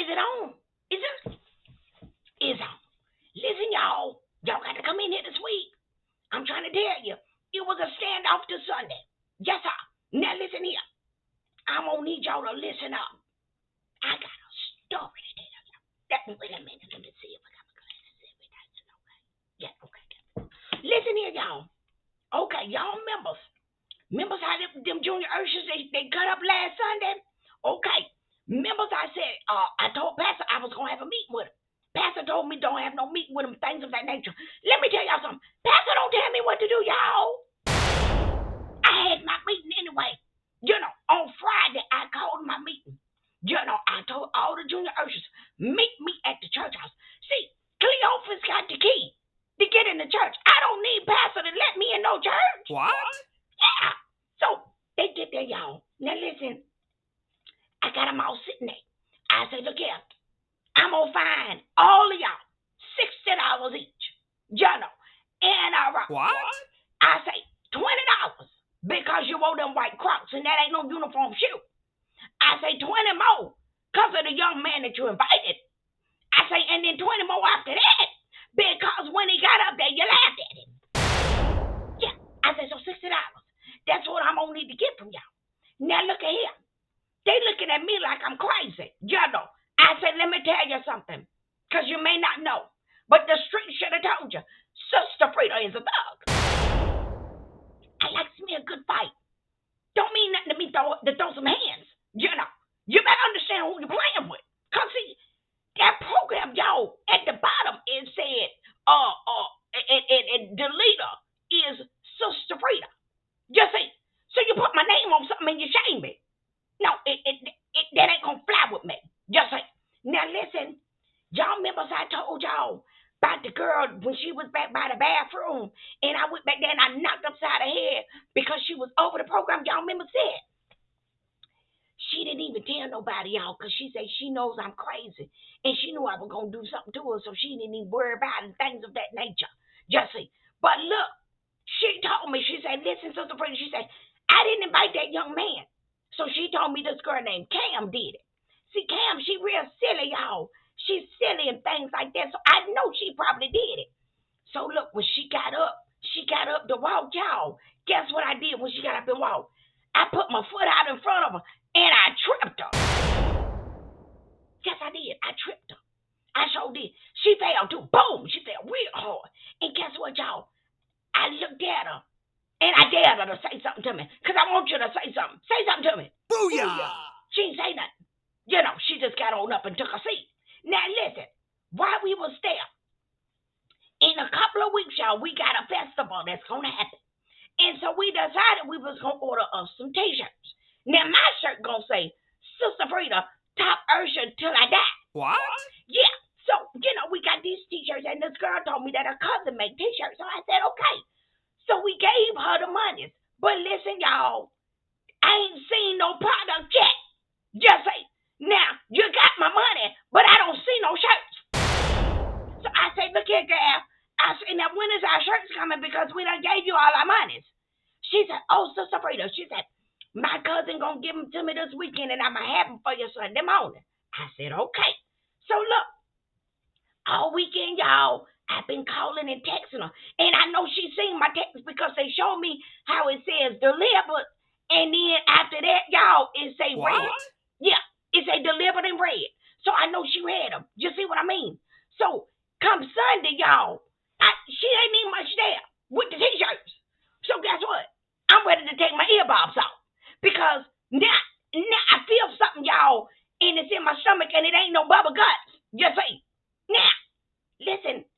it on? Is it? It's on. Listen, y'all. Y'all got to come in here this week. I'm trying to tell you. It was a standoff to Sunday. Yes, sir. Now listen here. I'm going to need y'all to listen up. I got a story to tell you. Wait a minute. Let me see if I got my glasses. Yeah, okay. Listen here, y'all. Okay, y'all members. Members how them Jr Urshers, they cut up last Sunday? Okay. Members, I said, I told Pastor I was going to have a meeting with him. Pastor told me don't have no meeting with him, things of that nature. Let me tell y'all something. Pastor don't tell me what to do, y'all. I had my meeting anyway. On Friday, I called my meeting. I told all the Jr Urshers, meet me at the church house. See, Cleophas got the key to get in the church. I don't need Pastor to let me in no church. What? Yeah. So, they get there, y'all. Now, listen. I got them all sitting there. I say, look here. I'm going to fine all of y'all $60 each. And What? I say $20 because you wore them white Crocs and that ain't no uniform shoe. I say 20 more because of the young man that you invited. I say, and then 20 more after that because when he got up there, you laughed at him. Yeah. I say, so $60. That's what I'm going to need to get from y'all. Now, look at here. They looking at me like I'm crazy. I said, let me tell you something, because you may not know, but the street should have told you, Sister Freeda is a thug. I likes me a good fight. Don't mean nothing to me to throw some hands. You better understand who you're playing with. Because, see, that program, y'all, at the bottom, it said, and the leader is Sister Freeda. You see, so you put my name on something and you shame me. No, that ain't gonna fly with me. Just say, now listen, y'all members, I told y'all about the girl when she was back by the bathroom, and I went back there and I knocked upside her head because she was over the program. Y'all members said she didn't even tell nobody, y'all, because she said she knows I'm crazy, and she knew I was gonna do something to her, so she didn't even worry about it and things of that nature. Just see, but look, she told me, she said, listen, Sister Freeda, she said, I didn't invite that young man. So she told me this girl named Cam did it. See, Cam, she real silly, y'all. She's silly and things like that. So I know she probably did it. So look, when she got up to walk, y'all. Guess what I did when she got up and walked? I put my foot out in front of her and I tripped her. Yes, I did. I tripped her. I sure did. She fell too. Boom! She fell real hard. And guess what, y'all? I looked at her. And I dared her to say something to me. Because I want you to say something. Say something to me. Booyah! She didn't say nothing. She just got on up and took a seat. Now listen, while we was there, in a couple of weeks, y'all, we got a festival that's going to happen. And so we decided we was going to order us some t-shirts. Now my shirt going to say, Sister Freeda, top Ursher till I die. What? Yeah. So, we got these t-shirts, and this girl told me that her cousin made t-shirts. So I said, okay. So we gave her the money. But listen, y'all, I ain't seen no product yet. Just say, now, you got my money, but I don't see no shirts. So I said, look here, girl. I said, now when is our shirts coming? Because we done gave you all our monies. She said, oh, Sister Freeda. She said, my cousin gonna give them to me this weekend, and I'm gonna have them for you Sunday morning. I said, okay. So look, all weekend, y'all, I've been calling and texting her. And I know she's seen my texts because they show me how it says delivered. And then after that, y'all, it say red. Yeah, it say delivered in red. So I know she read them. You see what I mean? So come Sunday, y'all, she ain't even much there with the t-shirts. So guess what? I'm ready to take my earbobs off. Because now I feel something, y'all, and it's in my stomach and it ain't no bubble guts. You see? Now, listen.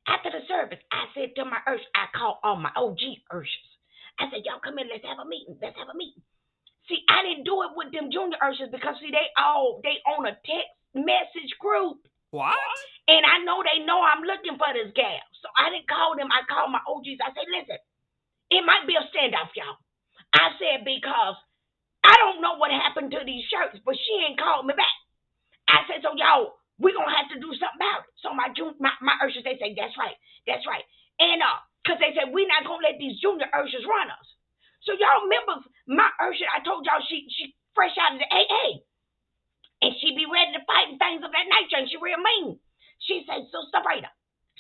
After the service, I said to my Ursher, I called all my OG Urshers. I said, y'all come in, let's have a meeting. See, I didn't do it with them Jr Urshers because, see, they own a text message group. What? And I know they know I'm looking for this gal. So I didn't call them. I called my OGs. I said, listen, it might be a standoff, y'all. I said, because I don't know what happened to these shirts, but she ain't called me back. I said, so y'all, we're going to have to do something about it. So my Urshers, they say, that's right. And because they said, we're not going to let these Jr Urshers run us. So y'all remember my Ursher, I told y'all she fresh out of the AA. And she be ready to fight and things of that thinks she real mean. She say, Sister Freeda,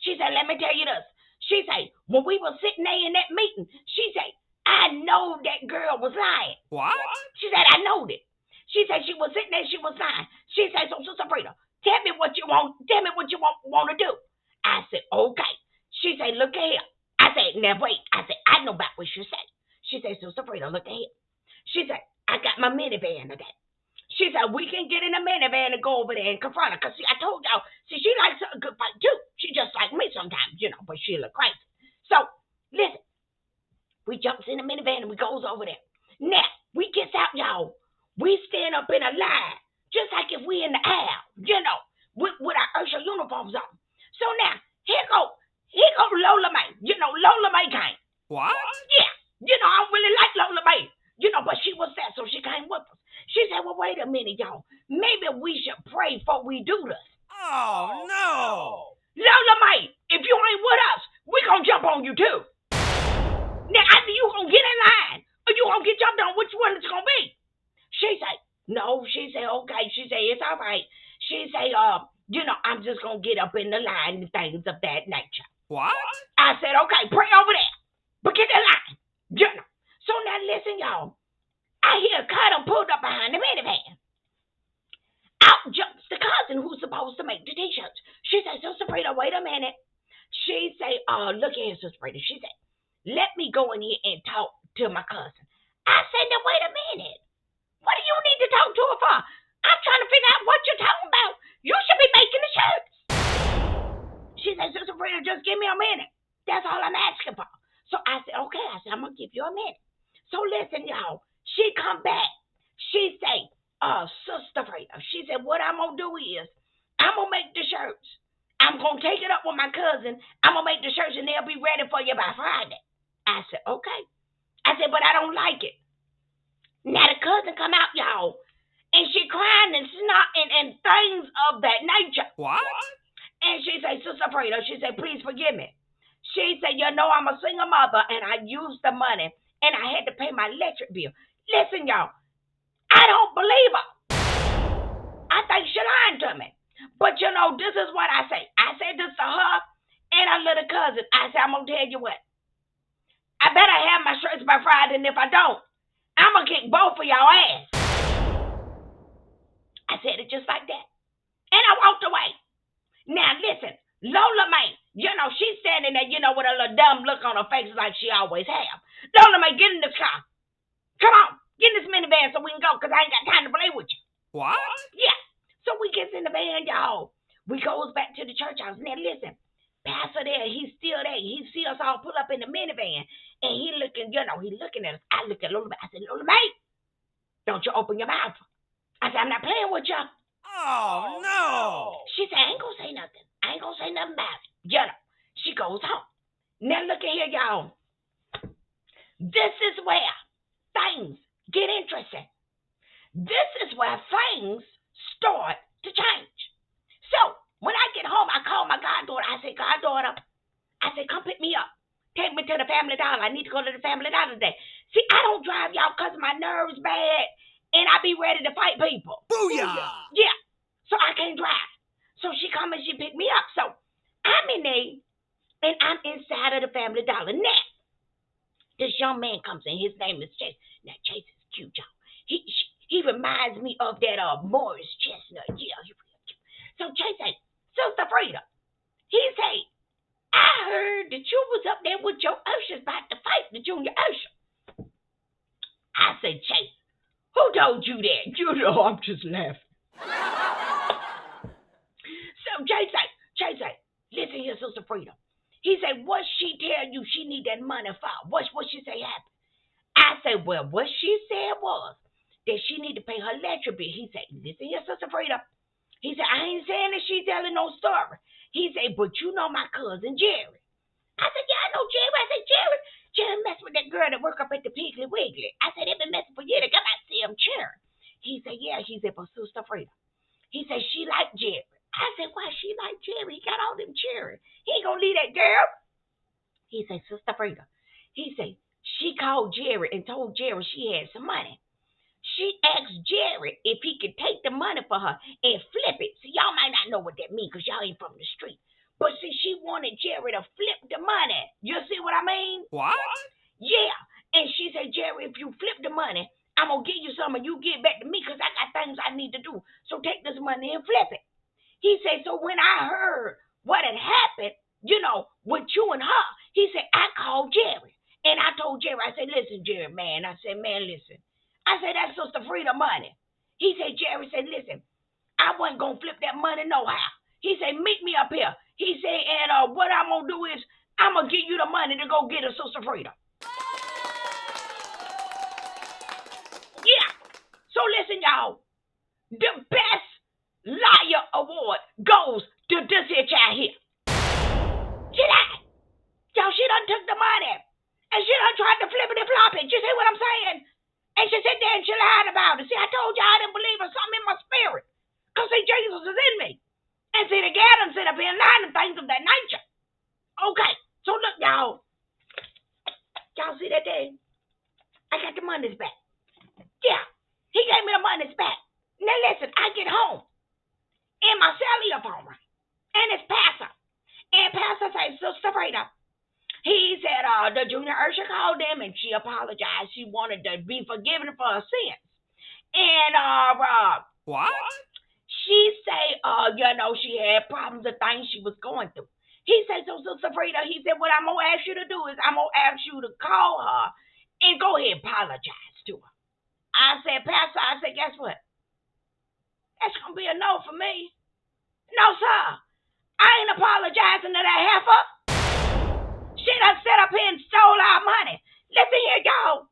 she said, let me tell you this. She say, when we were sitting there in that meeting, she say, I know that girl was lying. What? She said, I know that. She said she was sitting there, she was lying. She said, so Sister Freeda, tell me what you want to do. I said, okay. She said, look here. I said, now wait. I said, I know about what she said. She said, Sister Freeda, look here. She said, I got my minivan today. She said, we can get in a minivan and go over there and confront her. Because, see, I told y'all, see, she likes a good fight, too. She just like me sometimes, but she look crazy. So, listen, we jumps in the minivan and we goes over there. Now, we gets out, y'all. We stand up in a line, just like if we in the aisle, with our Ursher uniforms on. So now, here go Lola Mae. Lola Mae came. What? Yeah. I don't really like Lola Mae. But she was there, so she came with us. She said, well, wait a minute, y'all. Maybe we should pray before we do this. Oh, no. Lola Mae, if you ain't with us, we gonna jump on you, too. Now, either you gonna get in line, or you gonna get jumped on. Which one it's gonna be? She said, no. She said, okay. She said, it's all right. She said, I'm just gonna get up in the line and things of that nature. What? I said, okay, pray over there. But get in line. So now listen, y'all. I hear Carter pulled up behind the minivan. Out jumps the cousin who's supposed to make the t-shirts. She said, Sister Freeda, wait a minute. She say, look here, Sister Freeda. She said, let me go in here and talk to my cousin. I said, now wait a minute. What do you need to talk to her for? I'm trying to figure out what you're talking about. You should be making the shirts. She said, Sister Freeda, just give me a minute. That's all I'm asking for. So I said, okay. I said, I'm going to give you a minute. So listen, y'all. She come back. She say, Sister Freeda, she said, what I'm going to do is I'm going to make the shirts. I'm going to take it up with my cousin. I'm going to make the shirts, and they'll be ready for you by Friday. I said, okay. I said, but I don't like it. Now the cousin come out, y'all, and she crying and snotting and things of that nature. What? And she say, Sister Freeda, she said, please forgive me. She said, I'm a single mother, and I used the money, and I had to pay my electric bill. Listen, y'all, I don't believe her. I think she lying to me. But, this is what I say. I said this to her and her little cousin. I said, I'm going to tell you what. I better have my shirts by Friday, and if I don't, I'm going to kick both of y'all ass. I said it just like that. And I walked away. Now, listen, Lola Mae, she's standing there, with a little dumb look on her face like she always have. Lola Mae, get in this car. Come on, get in this minivan so we can go, because I ain't got time to play with you. What? Yeah. So we gets in the van, y'all. We goes back to the church house. Now, listen, Pastor there, he's still there. He see us all pull up in the minivan, and he looking, he looking at us. I look at Lola Mae. I said, Lola Mae, don't you open your mouth. I said, I'm not playing with you. Oh, no. She said, I ain't going to say nothing. I ain't going to say nothing about it. She goes home. Now, look at here, y'all. This is where things get interesting. This is where things start to change. So, when I get home, I call my goddaughter. I say, goddaughter, come pick me up. Take me to the Family Dollar. I need to go to the Family Dollar today. See, I don't drive, y'all, because my nerves bad, and I be ready to fight people. Booyah! Yeah, so I can't drive. So she come and she pick me up. So I'm in there, and I'm inside of the Family Dollar. Now, this young man comes in. His name is Chase. Now, Chase is cute, y'all. He reminds me of that Morris Chestnut. Yeah, he real cute. So Chase say, Sister Freeda, he say, I heard that you was up there with your ushers about to fight the Jr Ursher. I said, Chase, who told you that? I'm just laughing. So Chase say, listen here, Sister Freeda. He said, what she tell you she need that money for? What she say happened? I said, well, what she said was that she need to pay her electric bill. He said, listen here, Sister Freeda. He said, I ain't saying that she telling no story. He said, but you know my cousin Jerry. I said, yeah, I know Jerry. I said, Jerry messed with that girl that work up at the Piggly Wiggly. I said, they been messing for years. They got to see him cheering. He said, yeah. He said, but Sister Freeda. He said, she like Jerry. I said, why she like Jerry? He got all them cheering. He ain't gonna leave that girl. He said, Sister Freeda. He said, she called Jerry and told Jerry she had some money. She asked Jerry if he could take the money for her and flip it. So y'all might not not know what that means because y'all ain't from the street. But see, she wanted Jerry to flip the money. You see what I mean? What? Yeah. And she said, Jerry, if you flip the money, I'm going to give you some and you give back to me because I got things I need to do. So take this money and flip it. He said, so when I heard what had happened, with you and her, he said, I called Jerry. And I told Jerry, I said, listen, Jerry, man. I said, man, listen. I said, that's Sister Freeda money. He said, Jerry said, listen, I wasn't going to flip that money no how. He said, meet me up here. He said, and what I'm going to do is I'm going to give you the money to go get a Sister Freeda. Yeah. So listen, y'all. The best liar award goes to this here child here. She lied. Y'all, she done took the money. And she done tried to flip it and flop it. You see what I'm saying? And she sat there and she lied about it. See, I told y'all I didn't believe in something in my spirit. Because, see, Jesus is in me. And see, the guy done sit up here and lied and things of that nature. Okay. So, look, y'all. Y'all see that day? I got the monies back. Yeah. He gave me the monies back. Now, listen, I get home. And my cellular phone rang. And it's Pastor. And Pastor says, Sister Freeda. He said the Jr Ursher called them and she apologized. She wanted to be forgiven for her sins. And What? she say she had problems and things she was going through. He said, so Sister Freeda, he said, what I'm gonna ask you to do is I'm gonna ask you to call her and go ahead and apologize to her. I said, Pastor, I said, guess what? That's gonna be a no for me. No, sir. I ain't apologizing to that heifer. She done set up here and stole our money. Listen here, y'all.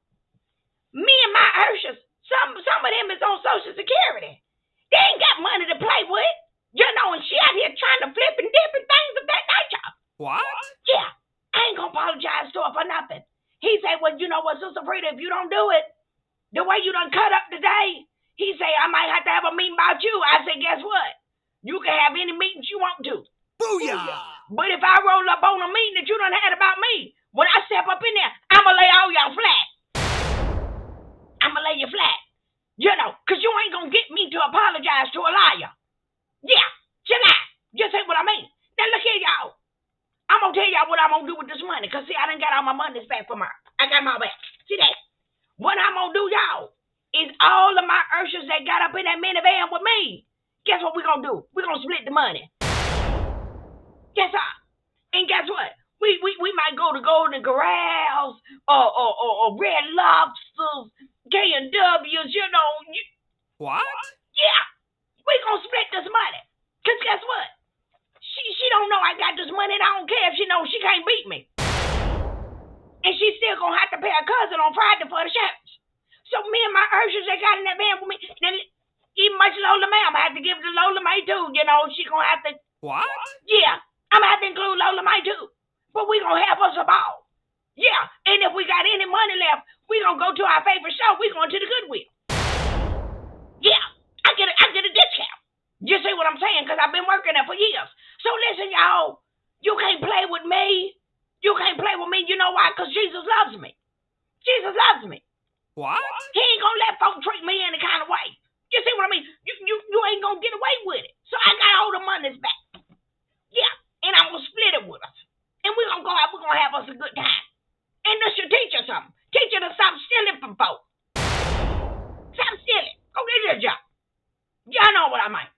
Me and my Urshers, some of them is on Social Security. They ain't got money to play with. And she out here trying to flip and dip and things of that nature. What? Yeah. I ain't gonna apologize to her for nothing. He said, well, you know what, Sister Freeda, if you don't do it, the way you done cut up today, he said, I might have to have a meeting about you. I said, guess what? You can have any meetings you want to. Booyah! But if I roll up on a meeting that you done had about me, when I step up in there, I'ma lay all y'all flat. I'ma lay you flat. Because you ain't gonna get me to apologize to a liar. Yeah, she lied. You see what I mean? Now look here, y'all. I'm gonna tell y'all what I'm gonna do with this money. Because, see, I done got all my monies back from her. I got them all back. See that? What I'm gonna do, y'all, is all of my Urshers that got up in that minivan with me, guess what we gonna do? We gonna split the money. Yes, sir. And guess what? We might go to Golden Corrals or Red Lobsters, K&W's, What? Yeah. We gonna split this money. Because guess what? She don't know I got this money and I don't care if she knows she can't beat me. And she's still gonna have to pay her cousin on Friday for the shirts. So me and my Urshers, they got in that van with me. Then even much Lola May, I'm gonna have to give it to Lola May too. She gonna have to. What? Yeah. I'm going to have to include Lola May too. But we going to have us a ball. Yeah. And if we got any money left, we going to go to our favorite show. We going to the Goodwill. Yeah. I get a discount. You see what I'm saying? Because I've been working there for years. So listen, y'all. You can't play with me. You can't play with me. You know why? Because Jesus loves me. Jesus loves me. What? He ain't going to let folks treat me any kind of way. You see what I mean? You ain't going to get away with it. So I got all the monies back. Yeah. And I'm going to split it with us. And we're going to go out. We're going to have us a good time. And this should teach her something. Teach her to stop stealing from folks. Stop stealing. Go get your job. Y'all know what I mean.